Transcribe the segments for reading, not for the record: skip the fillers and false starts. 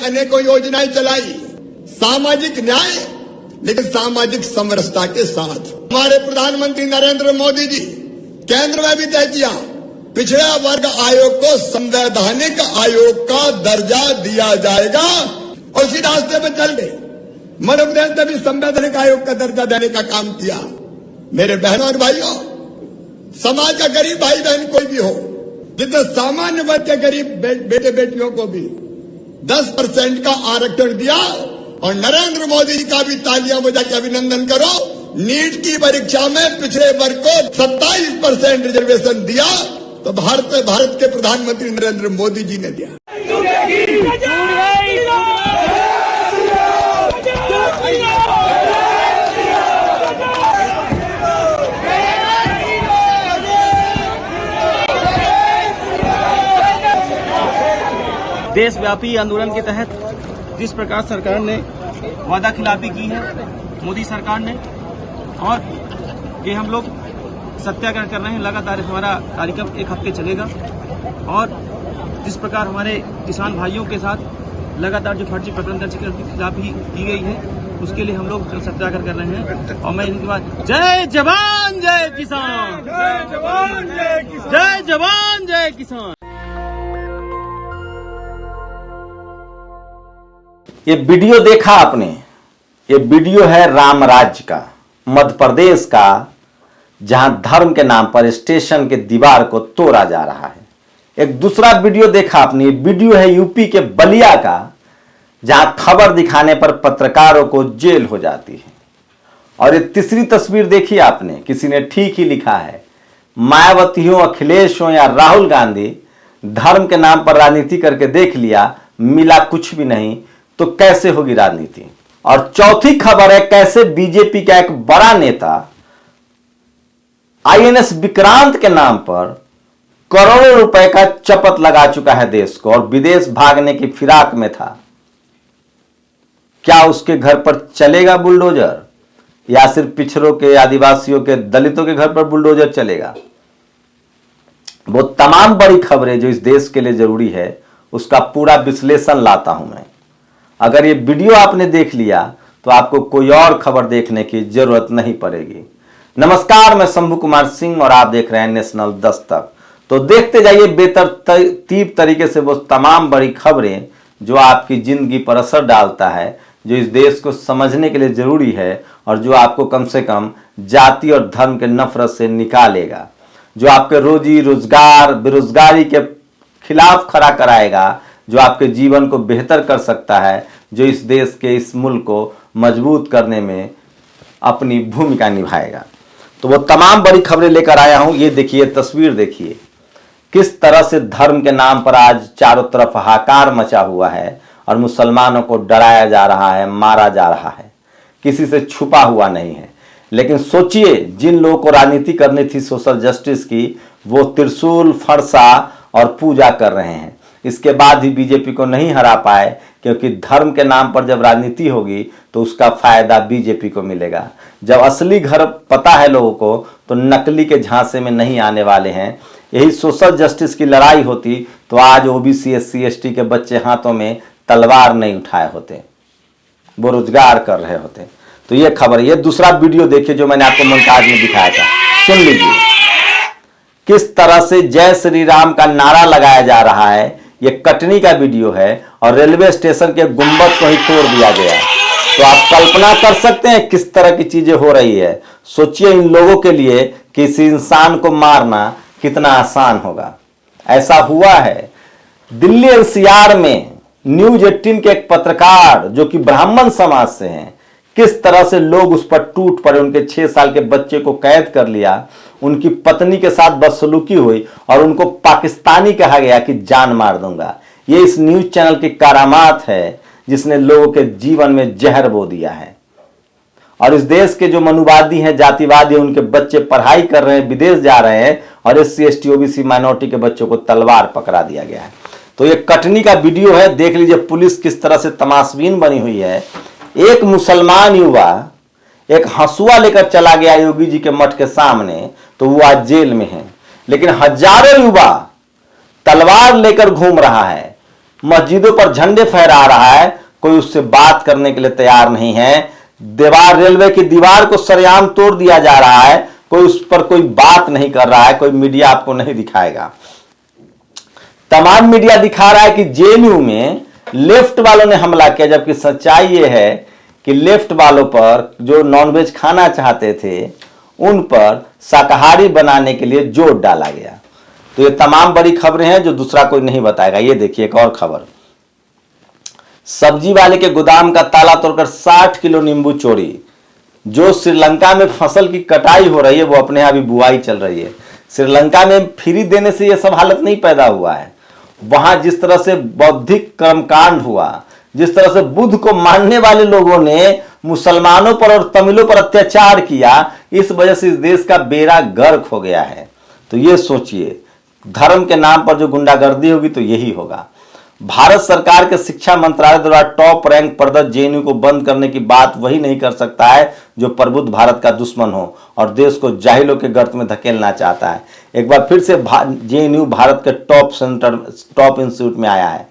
अनेकों योजनाएं चलाई, सामाजिक न्याय लेकिन सामाजिक समरसता के साथ। हमारे प्रधानमंत्री नरेंद्र मोदी जी केंद्र में भी तय किया, पिछड़ा वर्ग आयोग को संवैधानिक आयोग का दर्जा दिया जाएगा और उसी रास्ते पर चल गए। मध्य प्रदेश ने भी संवैधानिक आयोग का दर्जा देने का काम किया। मेरे बहनों और भाइयों, समाज का गरीब भाई बहन कोई भी हो, जितने सामान्य वर्ग के गरीब बेटे बेटियों को भी 10% का आरक्षण दिया। और नरेंद्र मोदी जी का भी तालियां बजा के अभिनंदन करो। नीट की परीक्षा में पिछड़े वर्ग को 27% रिजर्वेशन दिया तो भारत के प्रधानमंत्री नरेंद्र मोदी जी ने दिया। देशव्यापी आंदोलन के तहत जिस प्रकार सरकार ने वादा खिलाफी की है मोदी सरकार ने, और ये हम लोग सत्याग्रह कर रहे हैं, लगातार हमारा कार्यक्रम 1 हफ्ते चलेगा। और जिस प्रकार हमारे किसान भाइयों के साथ लगातार जो फर्जी प्रकरण दर्ज के खिलाफ ही की गई है, उसके लिए हम लोग सत्याग्रह कर रहे हैं। और मैं इनके बाद जय जवान जय किसान, जय जवान जय किसान, जय जवान जय किसान। ये वीडियो देखा आपने, ये वीडियो है राम राज्य का, मध्य प्रदेश का, जहां धर्म के नाम पर स्टेशन के दीवार को तोड़ा जा रहा है। एक दूसरा वीडियो देखा आपने, ये वीडियो है यूपी के बलिया का, जहां खबर दिखाने पर पत्रकारों को जेल हो जाती है। और ये तीसरी तस्वीर देखी आपने, किसी ने ठीक ही लिखा है, मायावती हो, अखिलेश हो या राहुल गांधी, धर्म के नाम पर राजनीति करके देख लिया, मिला कुछ भी नहीं तो कैसे होगी राजनीति। और चौथी खबर है कैसे बीजेपी का एक बड़ा नेता आईएनएस विक्रांत के नाम पर करोड़ों रुपए का चपत लगा चुका है देश को और विदेश भागने की फिराक में था। क्या उसके घर पर चलेगा बुलडोजर, या सिर्फ पिछड़ों के, आदिवासियों के, दलितों के घर पर बुलडोजर चलेगा? वो तमाम बड़ी खबरें जो इस देश के लिए जरूरी है उसका पूरा विश्लेषण लाता हूं मैं। अगर ये वीडियो आपने देख लिया तो आपको कोई और खबर देखने की जरूरत नहीं पड़ेगी। नमस्कार, मैं शंभू कुमार सिंह और आप देख रहे हैं नेशनल दस्तक। तो देखते जाइए बेतरतीब तरीके से वो तमाम बड़ी खबरें जो आपकी जिंदगी पर असर डालता है, जो इस देश को समझने के लिए जरूरी है और जो आपको कम से कम जाति और धर्म के नफरत से निकालेगा, जो आपके रोजी रोजगार बेरोजगारी के खिलाफ खड़ा कराएगा, जो आपके जीवन को बेहतर कर सकता है, जो इस देश के, इस मुल्क को मजबूत करने में अपनी भूमिका निभाएगा। तो वो तमाम बड़ी खबरें लेकर आया हूं। ये देखिए, तस्वीर देखिए, किस तरह से धर्म के नाम पर आज चारों तरफ हाहाकार मचा हुआ है और मुसलमानों को डराया जा रहा है, मारा जा रहा है, किसी से छुपा हुआ नहीं है। लेकिन सोचिए, जिन लोगों को राजनीति करनी थी सोशल जस्टिस की, वो त्रिशूल, फरसा और पूजा कर रहे हैं। इसके बाद भी बीजेपी को नहीं हरा पाए, क्योंकि धर्म के नाम पर जब राजनीति होगी तो उसका फायदा बीजेपी को मिलेगा। जब असली घर पता है लोगों को तो नकली के झांसे में नहीं आने वाले हैं। यही सोशल जस्टिस की लड़ाई होती तो आज ओबीसी, एससी, एसटी के बच्चे हाथों में तलवार नहीं उठाए होते, वो रोजगार कर रहे होते। तो ये खबर, ये दूसरा वीडियो देखिए जो मैंने आपको मोन्टाज में दिखाया था, सुन लीजिए किस तरह से जय श्री राम का नारा लगाया जा रहा है। ये कटनी का वीडियो है और रेलवे स्टेशन के गुंबद को ही तोड़ दिया गया। तो आप कल्पना कर सकते हैं किस तरह की चीजें हो रही है। सोचिए इन लोगों के लिए किसी इंसान को मारना कितना आसान होगा। ऐसा हुआ है दिल्ली एनसीआर में न्यूज 18 के एक पत्रकार जो कि ब्राह्मण समाज से हैं, किस तरह से लोग उस पर टूट पड़े। उनके 6 साल के बच्चे को कैद कर लिया, उनकी पत्नी के साथ बदसलूकी हुई और उनको पाकिस्तानी कहा गया कि जान मार दूंगा। ये इस न्यूज चैनल की करामात है जिसने लोगों के जीवन में जहर बो दिया है। और इस देश के जो मनुवादी हैं, जातिवादी, उनके बच्चे पढ़ाई कर रहे हैं, विदेश जा रहे हैं और एससी, एसटी, ओबीसी, माइनॉरिटी के बच्चों को तलवार पकड़ा दिया गया है। तो ये कटनी का वीडियो है, देख लीजिए पुलिस किस तरह से तमाशबीन बनी हुई है। एक मुसलमान युवा एक हंसुआ लेकर चला गया योगी जी के मठ के सामने, तो वो आज जेल में है। लेकिन हजारों युवा तलवार लेकर घूम रहा है, मस्जिदों पर झंडे फहरा रहा है, कोई उससे बात करने के लिए तैयार नहीं है। रेलवे की दीवार को सरेआम तोड़ दिया जा रहा है, कोई उस पर कोई बात नहीं कर रहा है, कोई मीडिया आपको नहीं दिखाएगा। तमाम मीडिया दिखा रहा है कि जेएनयू में लेफ्ट वालों ने हमला किया, जबकि सच्चाई यह है कि लेफ्ट वालों पर जो नॉनवेज खाना चाहते थे उन पर शाकाहारी बनाने के लिए जोर डाला गया। तो ये तमाम बड़ी खबरें हैं जो दूसरा कोई नहीं बताएगा। ये देखिए एक और खबर, सब्जी वाले के गोदाम का ताला तोड़कर 60 किलो नींबू चोरी। जो श्रीलंका में फसल की कटाई हो रही है वो अपने यहाँ भी बुआई चल रही है। श्रीलंका में फ्री देने से ये सब हालत नहीं पैदा हुआ है। वहां जिस तरह से बौद्धिक कर्मकांड हुआ, जिस तरह से बुद्ध को मानने वाले लोगों ने मुसलमानों पर और तमिलों पर अत्याचार किया, इस वजह से इस देश का बेड़ा गर्क हो गया है। तो ये सोचिए, धर्म के नाम पर जो गुंडागर्दी होगी तो यही होगा। भारत सरकार के शिक्षा मंत्रालय द्वारा टॉप रैंक प्रदत्त जेएनयू को बंद करने की बात वही नहीं कर सकता है जो प्रबुद्ध भारत का दुश्मन हो और देश को जाहिलों के गर्त में धकेलना चाहता है। एक बार फिर से जेएनयू भारत के टॉप इंस्टीट्यूट में आया है।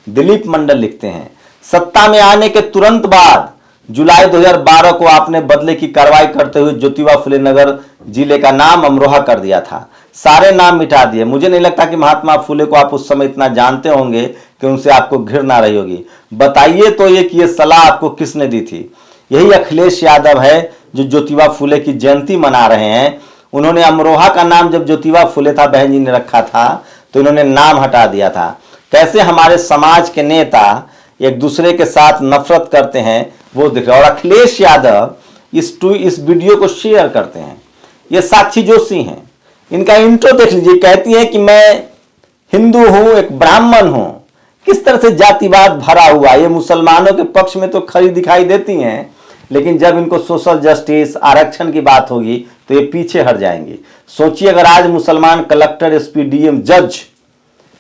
दिलीप मंडल लिखते हैं, सत्ता में आने के तुरंत बाद जुलाई 2012 को आपने बदले की कार्रवाई करते हुए ज्योतिबा फुले नगर जिले का नाम अमरोहा कर दिया था। सारे नाम मिटा दिए। मुझे नहीं लगता कि महात्मा फुले को आप उस समय इतना जानते होंगे कि उनसे आपको घृणा रही होगी। बताइए तो ये कि ये सलाह आपको किसने दी थी? यही अखिलेश यादव है जो ज्योतिबा फुले की जयंती मना रहे हैं। उन्होंने अमरोहा का नाम जब ज्योतिबा फुले था बहन जी ने रखा था तो इन्होंने नाम हटा दिया था। कैसे हमारे समाज के नेता एक दूसरे के साथ नफरत करते हैं वो दिख रहा है। और अखिलेश यादव इस वीडियो को शेयर करते हैं। ये साक्षी जोशी हैं, इनका इंट्रो देख लीजिए। कहती हैं कि मैं हिंदू हूं, एक ब्राह्मण हूं। किस तरह से जातिवाद भरा हुआ। ये मुसलमानों के पक्ष में तो खरी दिखाई देती हैं, लेकिन जब इनको सोशल जस्टिस आरक्षण की बात होगी तो ये पीछे हट जाएंगे। सोचिए अगर आज मुसलमान कलेक्टर, एसपी, डीएम, जज,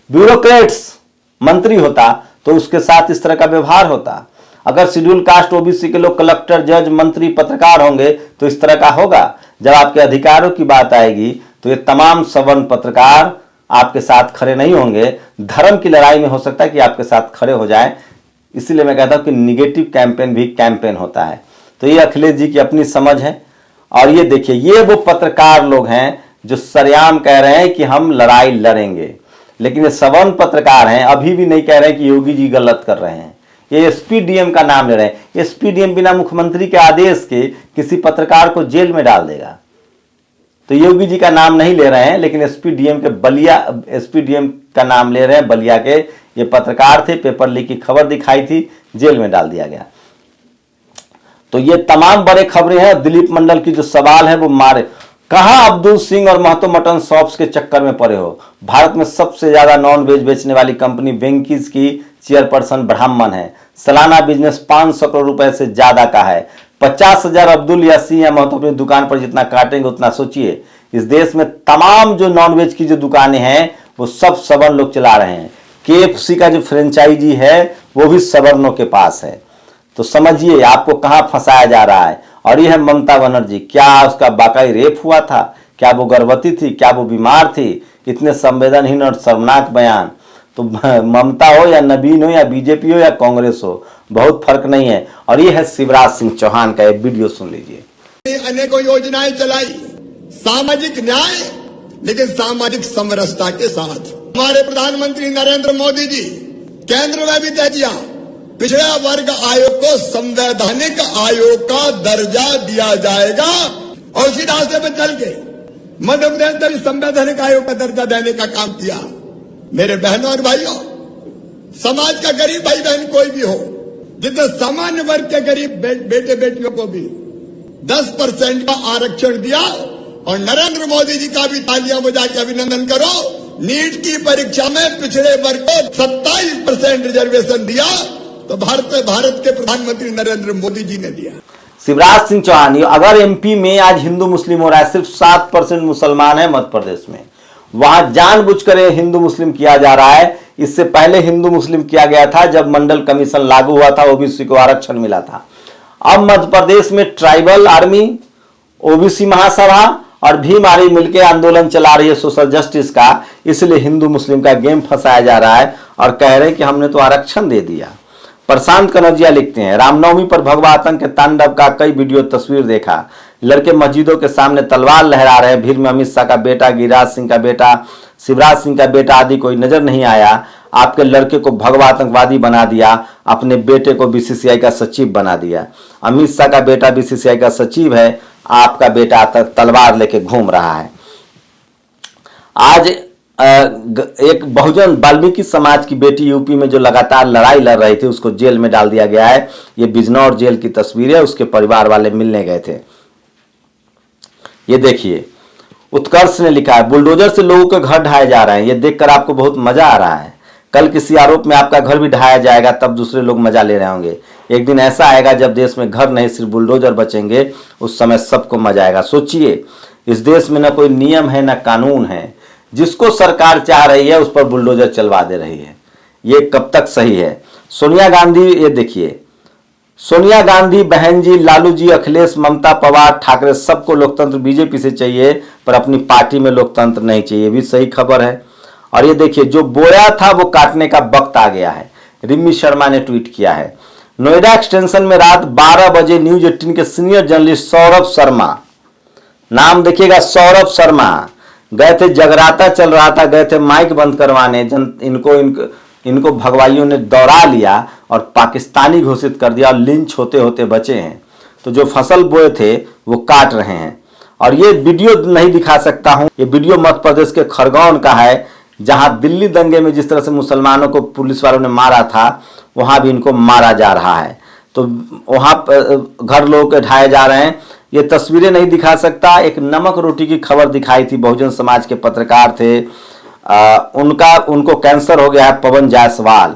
ब्यूरोक्रेट्स मंत्री होता तो उसके साथ इस तरह का व्यवहार होता। अगर शेड्यूल कास्ट ओबीसी के लोग कलेक्टर, जज, मंत्री, पत्रकार होंगे तो इस तरह का होगा। जब आपके अधिकारों की बात आएगी तो ये तमाम सवर्ण पत्रकार आपके साथ खड़े नहीं होंगे। धर्म की लड़ाई में हो सकता है कि आपके साथ खड़े हो जाए। इसीलिए मैं कहता हूं कि निगेटिव कैंपेन भी कैंपेन होता है। तो ये अखिलेश जी की अपनी समझ है। और ये देखिए, ये वो पत्रकार लोग हैं जो सरेआम कह रहे हैं कि हम लड़ाई लड़ेंगे, लेकिन ये सवर्ण पत्रकार हैं, अभी भी नहीं कह रहे हैं कि योगी जी गलत कर रहे हैं। ये एसपी डीएम का नाम ले रहे हैं। एसपी डीएम बिना मुख्यमंत्री के आदेश के किसी पत्रकार को जेल में डाल देगा। तो योगी जी का नाम नहीं ले रहे हैं, लेकिन एसपी डीएम का नाम ले रहे हैं। बलिया के ये पत्रकार थे, पेपर लीक की खबर दिखाई थी, जेल में डाल दिया गया। तो ये तमाम बड़े खबरें हैं। दिलीप मंडल की जो सवाल है वो मारे, कहां अब्दुल सिंह और महतो मटन शॉप्स के चक्कर में पड़े हो? भारत में सबसे ज्यादा नॉन वेज बेचने वाली कंपनी वेंकीज की चेयरपर्सन ब्राह्मण है। सालाना बिजनेस 500 करोड़ रुपए से ज्यादा का है। 50,000 अब्दुल या सिंह या महतो अपनी दुकान पर जितना काटेंगे उतना सोचिए। इस देश में तमाम जो नॉनवेज की जो दुकानें हैं वो सब सवर्ण लोग चला रहे हैं। KFC का जो फ्रेंचाइजी है वो भी सवर्णों के पास है। तो समझिए आपको कहां फंसाया जा रहा है। और यह है ममता बनर्जी। क्या उसका वाकई रेप हुआ था? क्या वो गर्भवती थी? क्या वो बीमार थी? इतने संवेदनहीन और शर्मनाक बयान। तो ममता हो या नवीन हो या बीजेपी हो या कांग्रेस हो, बहुत फर्क नहीं है। और ये है शिवराज सिंह चौहान का एक वीडियो सुन लीजिए। अनेकों योजनाएं चलाई, सामाजिक न्याय, लेकिन सामाजिक समरसता के साथ। हमारे प्रधानमंत्री नरेंद्र मोदी जी केंद्र में भी तय किया, पिछड़ा वर्ग आयोग को संवैधानिक आयोग का दर्जा दिया जाएगा। और उसी रास्ते पर चल के मध्य प्रदेश ने भी संवैधानिक आयोग का दर्जा देने का काम किया। मेरे बहनों और भाइयों, समाज का गरीब भाई बहन कोई भी हो, जितने सामान्य वर्ग के गरीब बेटे बेटियों को भी 10% का आरक्षण दिया। और नरेंद्र मोदी जी का भी तालियां बजा के अभिनंदन करो। नीट की परीक्षा में पिछड़े वर्ग को 27% रिजर्वेशन दिया तो भारत के प्रधानमंत्री नरेंद्र मोदी जी ने दिया। शिवराज सिंह चौहान, अगर एमपी में आज हिंदू मुस्लिम हो रहा है, सिर्फ 7% मुसलमान है मध्य प्रदेश में, वहां जानबूझकर हिंदू मुस्लिम किया जा रहा है। इससे पहले हिंदू मुस्लिम किया गया था जब मंडल कमीशन लागू हुआ था, ओबीसी को आरक्षण मिला था। अब मध्य प्रदेश में ट्राइबल आर्मी, ओबीसी महासभा और भीम आर्मी मिलकर आंदोलन चला रही है सोशल जस्टिस का। इसलिए हिंदू मुस्लिम का गेम फंसाया जा रहा है। और कह रहे हैं कि हमने तो आरक्षण दे दिया। प्रशांत कनौजिया लिखते हैं, रामनवमी पर भगवा आतंक के तांडव का कई वीडियो तस्वीर देखा। लड़के मस्जिदों के सामने तलवार लहरा रहे। भीड़ में अमित शाह का बेटा, गिरिराज सिंह का बेटा, शिवराज सिंह का बेटा आदि कोई नजर नहीं आया। आपके लड़के को भगवा आतंकवादी बना दिया, अपने बेटे को बीसीसीआई का सचिव बना दिया। अमित शाह का बेटा बीसीसीआई का सचिव है, आपका बेटा तलवार लेके घूम रहा है। आज एक बहुजन वाल्मीकि समाज की बेटी यूपी में जो लगातार लड़ाई लड़ रही थी, उसको जेल में डाल दिया गया है। ये बिजनौर जेल की तस्वीर है, उसके परिवार वाले मिलने गए थे। ये देखिए, उत्कर्ष ने लिखा है, बुलडोजर से लोगों के घर ढहाए जा रहे हैं। ये देखकर आपको बहुत मजा आ रहा है। कल किसी आरोप में आपका घर भी ढहाया जाएगा, तब दूसरे लोग मजा ले रहे होंगे। एक दिन ऐसा आएगा जब देश में घर नहीं सिर्फ बुलडोजर बचेंगे, उस समय सबको मजा आएगा। सोचिए, इस देश में न कोई नियम है न कानून है, जिसको सरकार चाह रही है उस पर बुलडोजर चलवा दे रही है। ये कब तक सही है? सोनिया गांधी, ये देखिए, सोनिया गांधी, बहन जी, लालू जी, अखिलेश, ममता, पवार, ठाकरे, सबको लोकतंत्र बीजेपी से चाहिए, पर अपनी पार्टी में लोकतंत्र नहीं चाहिए। ये भी सही खबर है। और ये देखिए, जो बोया था वो काटने का वक्त आ गया है। रिमी शर्मा ने ट्वीट किया है, नोएडा एक्सटेंशन में रात 12 बजे न्यूज 18 के सीनियर जर्नलिस्ट सौरभ शर्मा, नाम देखिएगा सौरभ शर्मा, गए थे, जगराता चल रहा था, गए थे माइक बंद करवाने। इनको भगवाइयों ने दौड़ा लिया और पाकिस्तानी घोषित कर दिया और लिंच होते होते बचे हैं। तो जो फसल बोए थे वो काट रहे हैं। और ये वीडियो नहीं दिखा सकता हूं, ये वीडियो मध्य प्रदेश के खरगोन का है, जहां दिल्ली दंगे में जिस तरह से मुसलमानों को पुलिस वालों ने मारा था, वहां भी इनको मारा जा रहा है। तो वहां घर लोगों के ढाए जा रहे हैं। ये तस्वीरें नहीं दिखा सकता। एक नमक रोटी की खबर दिखाई थी, बहुजन समाज के पत्रकार थे, उनको कैंसर हो गया है, पवन जायसवाल।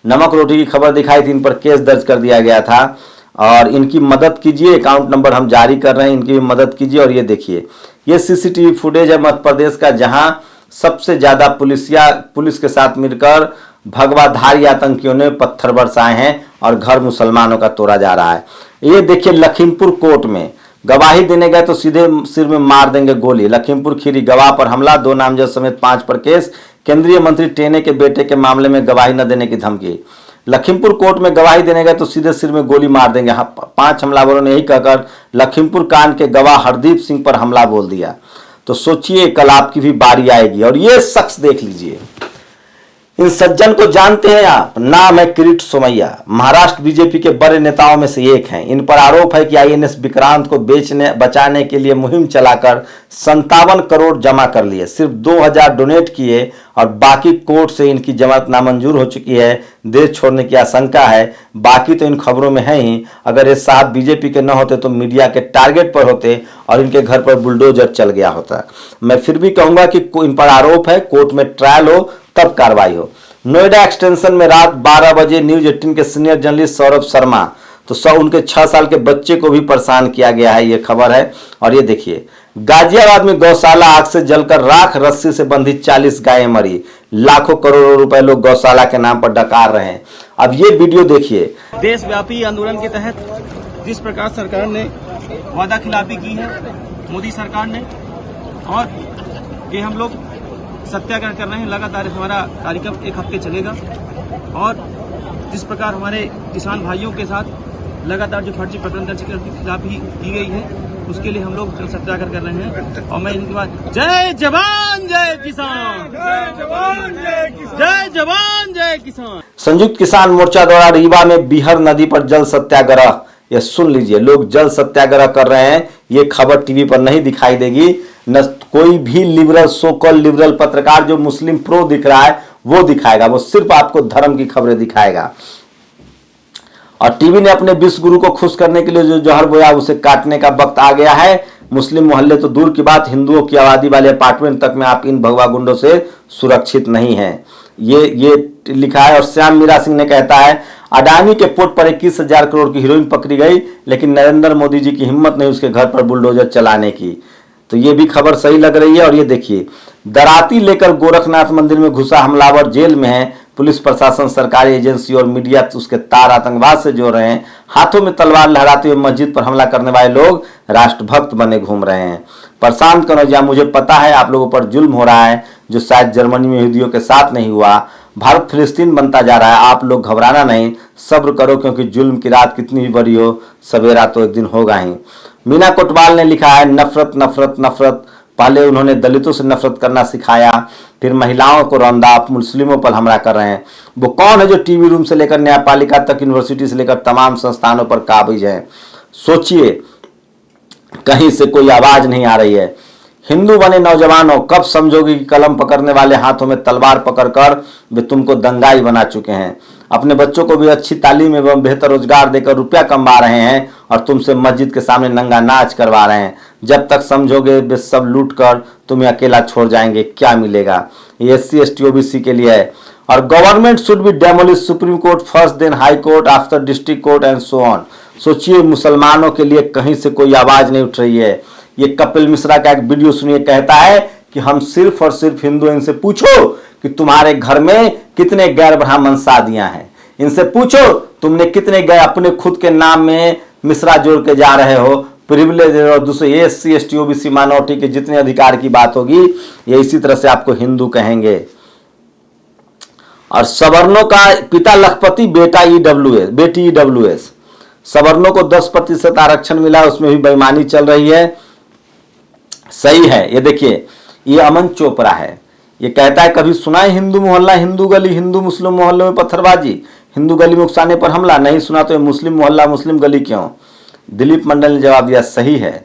नमक रोटी की खबर दिखाई थी, इन पर केस दर्ज कर दिया गया था और इनकी मदद कीजिए। अकाउंट नंबर हम जारी कर रहे हैं, इनकी भी मदद कीजिए। और ये देखिए, ये सीसीटीवी फुटेज है मध्य प्रदेश का, जहां सबसे ज्यादा पुलिस के साथ मिलकर भगवाधारी आतंकियों ने पत्थर बरसाए हैं और घर मुसलमानों का तोड़ा जा रहा है। ये देखिए, लखीमपुर कोर्ट में गवाही देने गए तो सीधे सिर में मार देंगे गोली। लखीमपुर खीरी, गवाह पर हमला, 2 नामजद समेत 5 पर केस। केंद्रीय मंत्री टेने के बेटे के मामले में गवाही न देने की धमकी। लखीमपुर कोर्ट में गवाही देने गए तो सीधे सिर में गोली मार देंगे। 5 हमलावरों ने यही कहकर लखीमपुर कांड के गवाह हरदीप सिंह पर हमला बोल दिया। तो सोचिए, कल आपकी भी बारी आएगी। और ये शख्स देख लीजिए, इन सज्जन को जानते हैं आप, नाम है किरीट सोमैया, महाराष्ट्र बीजेपी के बड़े नेताओं में से एक हैं। इन पर आरोप है कि आईएनएस विक्रांत को बचाने के लिए मुहिम चलाकर 57 करोड़ जमा कर लिए, सिर्फ 2000 डोनेट किए और बाकी कोर्ट से इनकी जमानत नामंजूर हो चुकी है। देश छोड़ने की आशंका है। बाकी तो इन खबरों में है ही। अगर ये साथ बीजेपी के न होते तो मीडिया के टारगेट पर होते और इनके घर पर बुलडोजर चल गया होता। मैं फिर भी कहूंगा कि इन पर आरोप है, कोर्ट में ट्रायल हो तब कार्रवाई हो। नोएडा एक्सटेंशन में रात 12 बजे न्यूज 18 के सीनियर जर्नलिस्ट सौरभ शर्मा, तो उनके 6 साल के बच्चे को भी परेशान किया गया है, ये खबर है। और ये देखिए, गाजियाबाद में गौशाला आग से जलकर राख, रस्सी से बंधी 40 गायें मरी। लाखों करोड़ों रुपए लोग गौशाला के नाम पर डकार रहे हैं। अब ये वीडियो देखिए। देशव्यापी आंदोलन के तहत जिस प्रकार सरकार ने वादा खिलाफी की है, मोदी सरकार ने, और ये हम लोग सत्याग्रह कर रहे हैं। लगातार हमारा कार्यक्रम 1 हफ्ते चलेगा और जिस प्रकार हमारे किसान भाइयों के साथ लगातार जो फर्जी प्रकरण दर्ज के खिलाफ की गई है, उसके लिए हम लोग सत्याग्रह कर रहे हैं। और मैं इनके बाद जय जवान जय किसान, जय जवान जय किसान, जय जवान जय किसान। संयुक्त किसान मोर्चा द्वारा रीवा में बिहर नदी पर जल सत्याग्रह, ये सुन लीजिए, लोग जल सत्याग्रह कर रहे हैं। ये खबर टीवी पर नहीं दिखाई देगी। न कोई भी लिबरल, सो कॉल्ड लिबरल पत्रकार जो मुस्लिम प्रो दिख रहा है वो दिखाएगा, वो सिर्फ आपको धर्म की खबरें दिखाएगा। और टीवी ने अपने विश्व गुरु को खुश करने के लिए जो जहर बोया उसे काटने का वक्त आ गया है। मुस्लिम मोहल्ले तो दूर की बात, हिंदुओं की आबादी वाले अपार्टमेंट तक में आप इन भगवा गुंडों से सुरक्षित नहीं है। ये लिखा है। और श्याम मीरा सिंह ने कहता है, अडानी के पोर्ट पर 21,000 करोड़ की हीरोइन पकड़ी गई, लेकिन नरेंद्र मोदी जी की हिम्मत नहीं उसके घर पर बुलडोजर चलाने की। तो ये भी खबर सही लग रही है। और ये देखिए, दराती लेकर गोरखनाथ मंदिर में घुसा हमलावर जेल में है। पुलिस प्रशासन, सरकारी एजेंसी और मीडिया उसके तार आतंकवाद से जोड़ रहे हैं। हाथों में तलवार लहराते हुए मस्जिद पर हमला करने वाले लोग राष्ट्रभक्त बने घूम रहे हैं। प्रशांत कनौजिया, मुझे पता है आप लोगों पर जुल्म हो रहा है, जो शायद जर्मनी में यहूदियों के साथ नहीं हुआ। भारत फिलिस्तीन बनता जा रहा है। आप लोग घबराना नहीं, सब्र करो, क्योंकि जुल्म की रात कितनी भी बड़ी हो, सवेरा तो एक दिन होगा ही। मीना कोटवाल ने लिखा है, नफरत नफरत नफरत। पहले उन्होंने दलितों से नफरत करना सिखाया, फिर महिलाओं को रौंदा, आप मुस्लिमों पर हमला कर रहे हैं। वो कौन है जो टीवी रूम से लेकर न्यायपालिका तक, यूनिवर्सिटी से लेकर तमाम संस्थानों पर काबिज है? सोचिए, कहीं से कोई आवाज नहीं आ रही है। हिंदू बने नौजवानों, कब समझोगे कि कलम पकड़ने वाले हाथों में तलवार पकड़कर वे तुमको दंगाई बना चुके हैं। अपने बच्चों को भी अच्छी तालीम एवं बेहतर रोजगार देकर रुपया कमा रहे हैं और तुमसे मस्जिद के सामने नंगा नाच करवा रहे हैं। जब तक समझोगे वे सब लूट कर तुम्हें अकेला छोड़ जाएंगे, क्या मिलेगा? ये SC ST OBC के लिए है। और government should be demolish, Supreme Court first, then high court, after district court and so on. सोचिए, मुसलमानों के लिए कहीं से कोई आवाज नहीं उठ रही है। ये कपिल मिश्रा का एक वीडियो सुनिए, कहता है कि हम सिर्फ और सिर्फ हिंदू, इनसे पूछो कि तुम्हारे घर में कितने गैर ब्राह्मण शादियां हैं, इनसे पूछो तुमने कितने गए अपने खुद के नाम में मिश्रा जोड़ के जा रहे हो। प्रिविलेज और दूसरे SC ST OBC माइनॉरिटी के जितने अधिकार की बात होगी, ये इसी तरह से आपको हिंदू कहेंगे। और सवर्णों का पिता लखपति, बेटी EWS। सवर्णों को 10% आरक्षण मिला, उसमें भी बेईमानी चल रही है। सही है, ये देखिए, ये अमन चोपड़ा है। ये कहता है, कभी सुना है हिंदू मोहल्ला, हिंदू गली, हिंदू मुस्लिम मोहल्ले में पत्थरबाजी, हिंदू गली में उकसाने पर हमला? नहीं सुना तो ये मुस्लिम मोहल्ला, मुस्लिम गली क्यों? दिलीप मंडल ने जवाब दिया, सही है,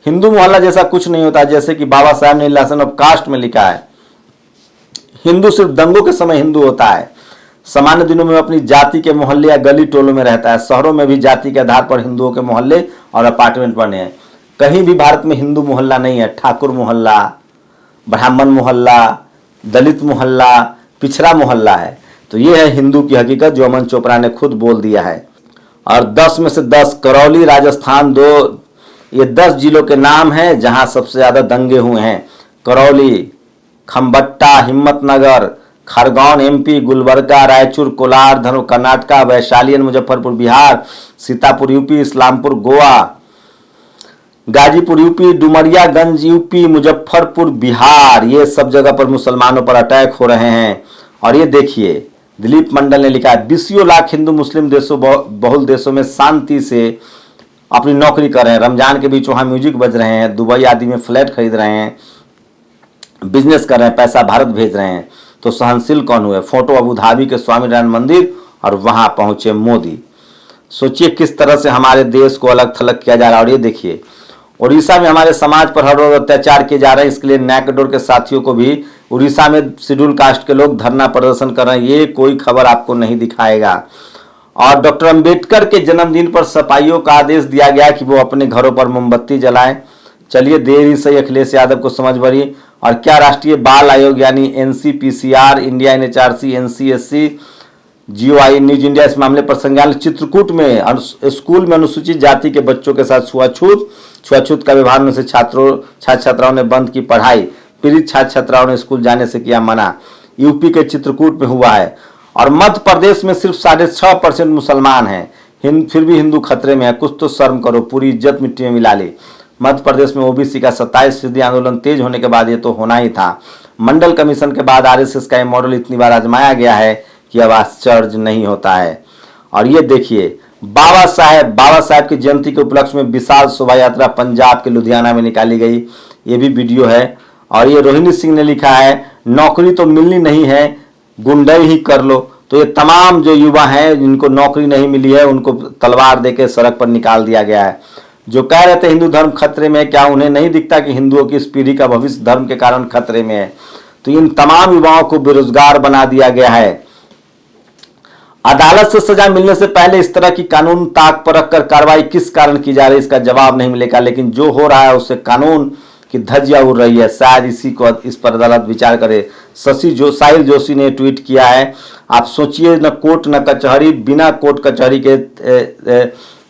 हिंदू मोहल्ला जैसा कुछ नहीं होता। जैसे कि बाबा साहब ने लेसन ऑफ कास्ट में लिखा है, हिंदू सिर्फ दंगों के समय हिंदू होता है। सामान्य दिनों में अपनी जाति के मोहल्ले या गली टोलों में रहता है। शहरों में भी जाति के आधार पर हिंदुओं के मोहल्ले और अपार्टमेंट बने हैं। कहीं भी भारत में हिंदू मोहल्ला नहीं है। ठाकुर मोहल्ला, ब्राह्मण मोहल्ला, दलित मोहल्ला, पिछड़ा मोहल्ला है। तो ये है हिंदू की हकीकत, जो अमन चोपड़ा ने खुद बोल दिया है। और 10 में से 10, करौली, राजस्थान 2, ये 10 जिलों के नाम हैं जहां सबसे ज्यादा दंगे हुए हैं। करौली, खम्बट्टा, हिम्मतनगर, खरगोन MP, गुलबर्गा, रायचूर, कोलार, धर्म Karnataka, Vaishali Muzaffarpur Bihar, Sitapur UP, Islampur Goa, Ghazipur UP, Domariyaganj UP, Muzaffarpur Bihar, ये सब जगह पर मुसलमानों पर अटैक हो रहे हैं। और ये देखिए, दिलीप मंडल ने लिखा है, 20 लाख हिंदू मुस्लिम देशों बहुल देशों में शांति से अपनी नौकरी कर रहे हैं। रमजान के बीच वहां म्यूजिक बज रहे हैं, दुबई आदि में फ्लैट खरीद रहे हैं, बिजनेस कर रहे हैं, पैसा भारत भेज रहे हैं। तो सहनशील कौन हुए? फोटो अबू धाबी के स्वामीनारायण मंदिर और वहां पहुंचे मोदी। सोचिए किस तरह से हमारे देश को अलग थलग किया जा रहा है। और ये देखिए, उड़ीसा में हमारे समाज पर हर रोज अत्याचार किए जा रहे हैं। इसके लिए नैकडोर के साथियों को भी उड़ीसा में शेड्यूल कास्ट के लोग धरना प्रदर्शन कर रहे हैं। ये कोई खबर आपको नहीं दिखाएगा। और डॉक्टर अंबेडकर के जन्मदिन पर सफाइयों का आदेश दिया गया कि वो अपने घरों पर मोमबत्ती जलाएं। चलिए, देर ही सही अखिलेश यादव को समझ भरी। और क्या राष्ट्रीय बाल आयोग यानी NCPCR, India NHRC, NCSC, GOI, news India इस मामले पर संज्ञान? चित्रकूट में स्कूल में अनुसूचित जाति के बच्चों के साथ छुआछूत का व्यवहार में से छात्र छात्राओं ने बंद की पढ़ाई। पीड़ित छात्र छात्राओं ने स्कूल जाने से किया मना। UP के चित्रकूट में हुआ है। और मध्य प्रदेश में सिर्फ 6.5% मुसलमान हैं, फिर भी हिंदू खतरे में है। कुछ तो शर्म करो, पूरी इज्जत मिट्टी में मिला ली। मध्य प्रदेश में OBC का 27% आंदोलन तेज होने के बाद ये तो होना ही था। मंडल कमीशन के बाद RSS का ये मॉडल इतनी बार आजमाया गया है कि अब आश्चर्य नहीं होता है। और ये देखिए, बाबा साहब की जयंती के उपलक्ष्य में विशाल शोभा यात्रा पंजाब के लुधियाना में निकाली गई। ये भी वीडियो है। और ये रोहिणी सिंह ने लिखा है, नौकरी तो मिलनी नहीं है, गुंडई ही कर लो। तो ये तमाम जो युवा हैं जिनको नौकरी नहीं मिली है, उनको तलवार देके सड़क पर निकाल दिया गया है। जो कह रहे थे हिंदू धर्म खतरे में, क्या उन्हें नहीं दिखता कि हिंदुओं की इस पीढ़ी का भविष्य धर्म के कारण खतरे में है? तो इन तमाम युवाओं को बेरोजगार बना दिया गया है। अदालत से सजा मिलने से पहले इस तरह की कानून ताक पर रखकर कार्रवाई किस कारण की जा रही है, इसका जवाब नहीं मिलेगा। लेकिन जो हो रहा है उससे कानून की धज्जियां उड़ रही है। शायद इस पर अदालत विचार करे। साहिल जोशी ने ट्वीट किया है, आप सोचिए, न कोर्ट न कचहरी, बिना कोर्ट कचहरी के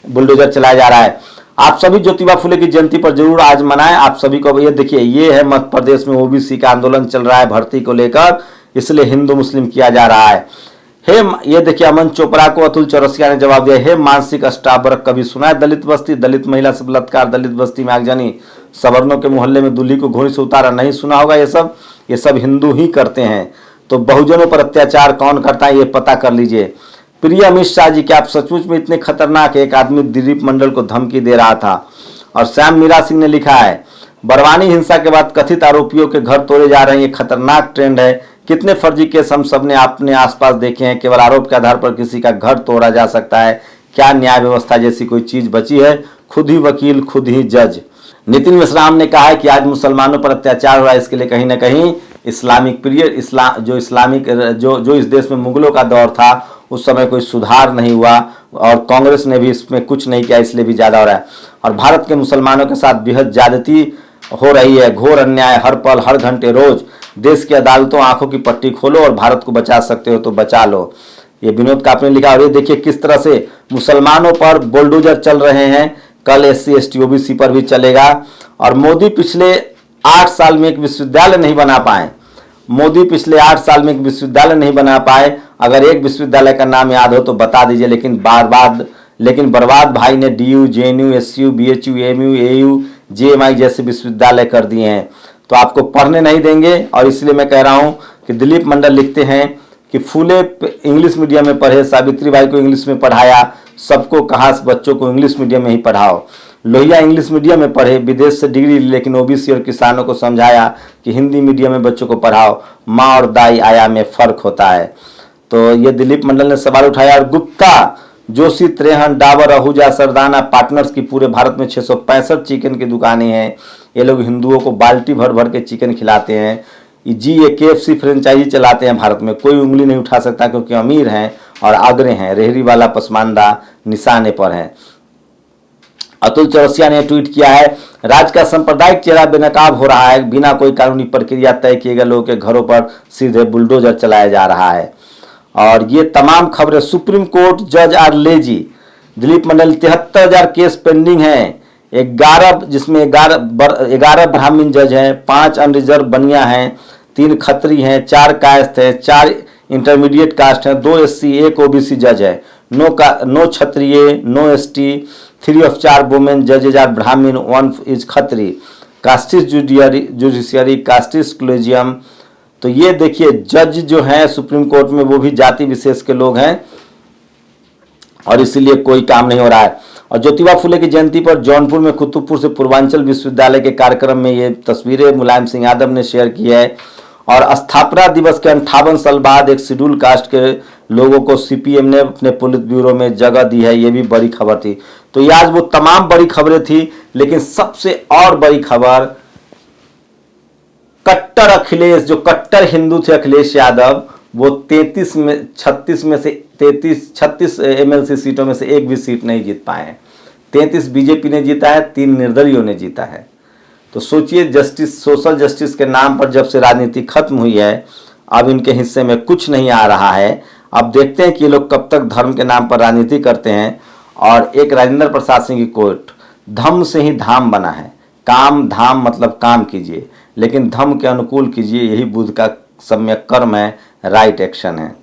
बुलडोजर चलाया जा रहा है। आप सभी ज्योतिबा फुले की जयंती पर जरूर आज मनाएं। आप सभी को ये देखिए, ये है मध्य प्रदेश में OBC का आंदोलन चल रहा है भर्ती को लेकर, इसलिए हिंदू मुस्लिम किया जा रहा है। ये देखिए, अमन चोपड़ा को अतुल चौरसिया ने जवाब दिया, हे मानसिक अष्टावक्र, कभी सुना है दलित बस्ती, दलित महिला से बलात्कार, दलित बस्ती में आगजनी, सवर्णों के मोहल्ले में दूल्ही को घोड़ी से उतारा? नहीं सुना होगा। ये सब हिंदू ही करते हैं। तो बहुजनों पर अत्याचार कौन करता है ये पता कर लीजिए। प्रिय अमित शाह जी, क्या आप सचमुच में इतने खतरनाक है? एक आदमी दिलीप मंडल को धमकी दे रहा था। और श्याम मीरा सिंह ने लिखा है, बरवानी हिंसा के बाद कथित आरोपियों के घर तोड़े जा रहे हैं, ये खतरनाक ट्रेंड है। कितने फर्जी केस हम सब ने अपने आसपास देखे हैं। केवल आरोप के आधार पर किसी का घर तोड़ा जा सकता है। क्या न्याय व्यवस्था जैसी कोई चीज बची है? खुद ही वकील, खुद ही जज। नितिन मिश्राम ने कहा है कि आज मुसलमानों पर अत्याचार हो रहा है, इसके लिए कहीं ना कहीं इस्लामिक पीरियड, जो इस देश में मुगलों का दौर था, उस समय कोई सुधार नहीं हुआ और कांग्रेस ने भी इसमें कुछ नहीं किया, इसलिए भी ज्यादा हो रहा है। और भारत के मुसलमानों के साथ बेहद ज्यादती हो रही है, घोर अन्याय, हर पल हर घंटे रोज। देश की अदालतों आंखों की पट्टी खोलो और भारत को बचा सकते हो तो बचा लो। ये विनोद कापनी ने लिखा। और ये देखिए किस तरह से मुसलमानों पर बुलडोजर चल रहे हैं। कल SC ST OBC पर भी चलेगा। और मोदी पिछले 8 साल में एक विश्वविद्यालय नहीं बना पाए। मोदी पिछले 8 साल में एक विश्वविद्यालय नहीं बना पाए। अगर एक विश्वविद्यालय का नाम याद हो तो बता दीजिए। लेकिन बर्बाद भाई ने DU, JNU, SU, BHU, AMU, AU, JMI जैसे विश्वविद्यालय कर दिए हैं, तो आपको पढ़ने नहीं देंगे। और इसलिए मैं कह रहा हूं कि दिलीप मंडल लिखते हैं कि फूले इंग्लिश मीडियम में पढ़े, सावित्रीबाई को इंग्लिश में पढ़ाया, सबको कहा बच्चों को इंग्लिश मीडियम में ही पढ़ाओ। लोहिया इंग्लिश मीडियम में पढ़े, विदेश से डिग्री ली, लेकिन OBC और किसानों को समझाया कि हिंदी मीडियम में बच्चों को पढ़ाओ। माँ और दाई आया में फर्क होता है। तो ये दिलीप मंडल ने सवाल उठाया। और गुप्ता, जोशी, त्रेहन, डाबर, आहूजा, सरदाना पार्टनर्स की पूरे भारत में 665 चिकन की दुकानें हैं। ये लोग हिंदुओं को बाल्टी भर भर के चिकन खिलाते हैं जी। ये KFC फ्रेंचाइजी चलाते हैं भारत में। कोई उंगली नहीं उठा सकता क्योंकि अमीर हैं और आगरे हैं। रेहड़ी वाला पसमानदा निशाने पर है। अतुल चौरसिया ने ट्वीट किया है, राज्य का सांप्रदायिक चेहरा बेनकाब हो रहा है। बिना कोई कानूनी प्रक्रिया तय किए गए लोगों के घरों पर सीधे बुलडोजर चलाया जा रहा है। और ये तमाम खबरें, सुप्रीम कोर्ट जज are lazy. Dilip Mandal 73,000 case pending हैं, 11 जिसमें 11 ब्राह्मण जज हैं, 5 अनरिजर्व बनिया हैं, 3 खत्री हैं, 4 कायस्थ हैं, 4 इंटरमीडिएट कास्ट हैं, 2 SC, 1 OBC जज है, 9 क्षत्रिय, 9 ST, 3 of 4 वुमेन जजेज आर ब्राह्मण, 1 is Khatri. Casteist judiciary, casteist collegium. तो ये देखिए जज जो हैं सुप्रीम कोर्ट में वो भी जाति विशेष के लोग हैं और इसीलिए कोई काम नहीं हो रहा है। और ज्योतिबा फुले की जयंती पर जौनपुर में कुतुबपुर से पूर्वांचल विश्वविद्यालय के कार्यक्रम में ये तस्वीरें मुलायम सिंह यादव ने शेयर की है। और स्थापना दिवस के 58 साल बाद एक शेड्यूल कास्ट के लोगों को CPM ने अपने पुलित ब्यूरो में जगह दी है, ये भी बड़ी खबर थी। तो ये आज वो तमाम बड़ी खबरें थी, लेकिन सबसे और बड़ी खबर कट्टर अखिलेश, जो कट्टर हिंदू थे अखिलेश यादव, वो 36 में से 36 MLC सीटों में से एक भी सीट नहीं जीत पाए। 33 BJP ने जीता है, 3 निर्दलीयों ने जीता है। तो सोचिए, जस्टिस, सोशल जस्टिस के नाम पर जब से राजनीति खत्म हुई है, अब इनके हिस्से में कुछ नहीं आ रहा है। अब देखते हैं कि ये लोग कब तक धर्म के नाम पर राजनीति करते हैं। और एक राजेंद्र प्रसाद सिंह की कोट, धम्म से ही धाम बना है। काम धाम मतलब काम कीजिए, लेकिन धम्म के अनुकूल कीजिए, यही बुद्ध का सम्यक कर्म है, राइट एक्शन है।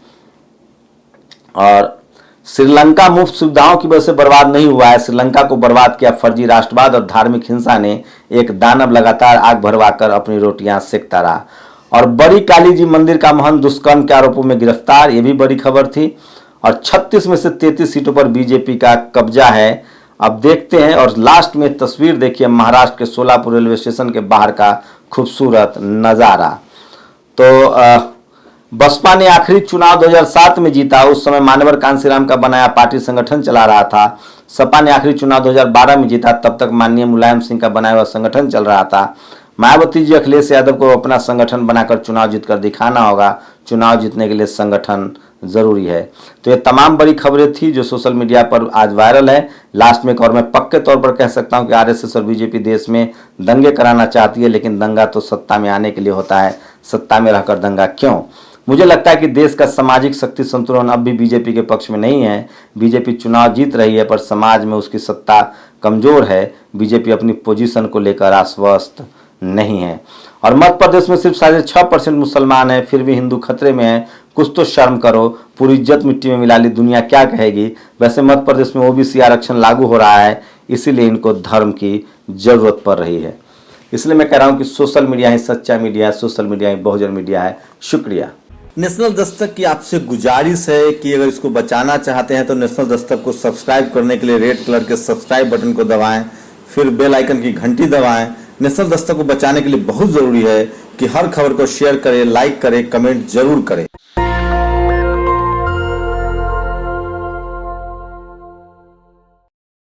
और श्रीलंका मुफ्त सुविधाओं की वजह से बर्बाद नहीं हुआ है। श्रीलंका को बर्बाद किया फर्जी राष्ट्रवाद और धार्मिक हिंसा ने। एक दानव लगातार आग भरवाकर अपनी रोटियां सेकता रहा। और बड़ी काली जी मंदिर का महंत दुष्कर्म के आरोपों में गिरफ्तार, ये भी बड़ी खबर थी। और 36 में से 33 सीटों पर BJP का कब्जा है। अब देखते हैं। और लास्ट में तस्वीर देखिए महाराष्ट्र के सोलापुर रेलवे स्टेशन के बाहर का खूबसूरत नज़ारा। तो बसपा ने आखिरी चुनाव 2007 में जीता। उस समय मानवर कांसीराम का बनाया पार्टी संगठन चला रहा था। सपा ने आखिरी चुनाव 2012 में जीता, तब तक माननीय मुलायम सिंह का बनाया हुआ संगठन चल रहा था। मायावती जी अखिलेश यादव को अपना संगठन बनाकर चुनाव जीतकर दिखाना होगा। चुनाव जीतने के लिए संगठन जरूरी है। तो ये तमाम बड़ी खबरें थी जो सोशल मीडिया पर आज वायरल है। लास्ट में एक और मैं पक्के तौर पर कह सकता हूं कि RSS और BJP देश में दंगे कराना चाहती है, लेकिन दंगा तो सत्ता में आने के लिए होता है। सत्ता में रहकर दंगा क्यों? मुझे लगता है कि देश का सामाजिक शक्ति संतुलन अब भी BJP के पक्ष में नहीं है। BJP चुनाव जीत रही है पर समाज में उसकी सत्ता कमजोर है। BJP अपनी पोजीशन को लेकर आश्वस्त नहीं है। और मध्य प्रदेश में सिर्फ 6.5% मुसलमान है, फिर भी हिंदू खतरे में है। कुछ तो शर्म करो, पूरी इज्जत मिट्टी में मिला ली, दुनिया क्या कहेगी। वैसे मध्य प्रदेश में OBC आरक्षण लागू हो रहा है, इसीलिए इनको धर्म की जरूरत पड़ रही है। इसलिए मैं कह रहा हूं कि सोशल मीडिया ही सच्चा मीडिया है, सोशल मीडिया ही बहुजन मीडिया है। शुक्रिया। नेशनल दस्तक की आपसे गुजारिश है कि अगर इसको बचाना चाहते हैं तो नेशनल दस्तक को सब्सक्राइब करने के लिए रेड कलर के सब्सक्राइब बटन को दबाएं, फिर बेल आइकन की घंटी दबाएं। नेशनल दस्तक को बचाने के लिए बहुत जरूरी है कि हर खबर को शेयर करें, लाइक करें, कमेंट जरूर करें।